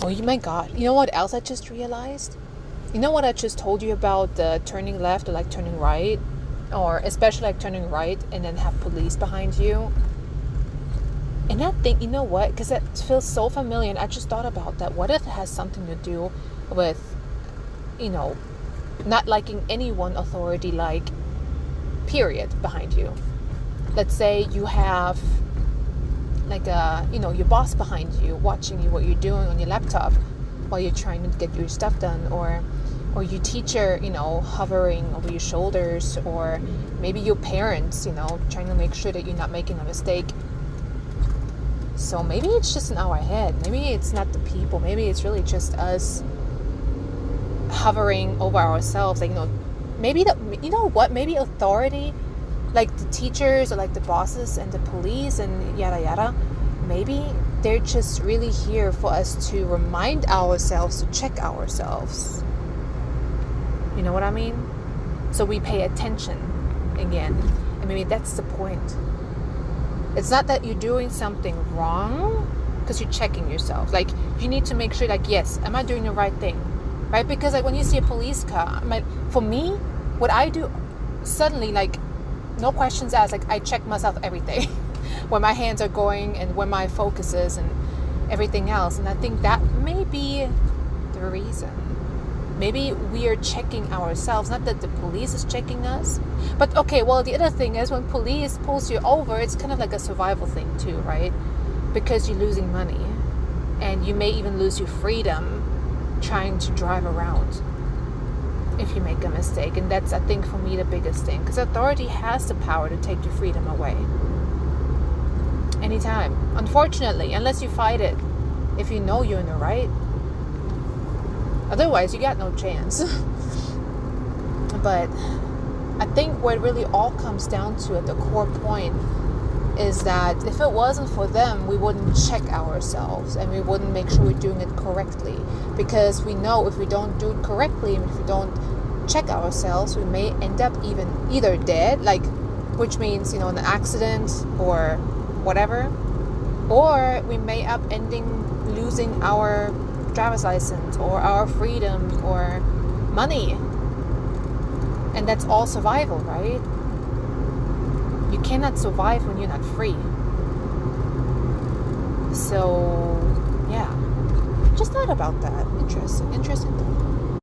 Oh my God. You know what else I just realized? You know what I just told you about the turning left or like turning right? Or especially like turning right and then have police behind you? And I think, you know what? Because it feels so familiar, and I just thought about that. What if it has something to do with, not liking any one authority, like, period, behind you? Let's say you have, like, your boss behind you, watching you, what you're doing on your laptop while you're trying to get your stuff done, or your teacher, hovering over your shoulders, or maybe your parents, trying to make sure that you're not making a mistake. So maybe it's just in our head. Maybe it's not the people. Maybe it's really just us hovering over ourselves. Like, maybe maybe authority, like the teachers or like the bosses and the police and yada yada, maybe they're just really here for us to remind ourselves, to check ourselves. You know what I mean? So we pay attention again. And maybe that's the point. It's not that you're doing something wrong, because you're checking yourself. Like, you need to make sure, like, yes, am I doing the right thing? Right? Because, like, when you see a police car, for me, what I do, suddenly, like, no questions asked, like, I check myself every day. Where my hands are going and where my focus is and everything else. And I think that may be the reason. Maybe we are checking ourselves, not that the police is checking us. But okay, well, the other thing is, when police pulls you over, it's kind of like a survival thing too, right? Because you're losing money, and you may even lose your freedom trying to drive around if you make a mistake. And that's, I think, for me, the biggest thing, because authority has the power to take your freedom away anytime, unfortunately, unless you fight it, if you know you're in the right. Otherwise, you got no chance. But I think what it really all comes down to at the core point is that if it wasn't for them, we wouldn't check ourselves and we wouldn't make sure we're doing it correctly. Because we know if we don't do it correctly, and if we don't check ourselves, we may end up either dead, like, which means, in an accident or whatever, or we may up ending losing our driver's license or our freedom or money. And that's all survival, right? You cannot survive when you're not free. So, yeah. Just thought about that. Interesting thought.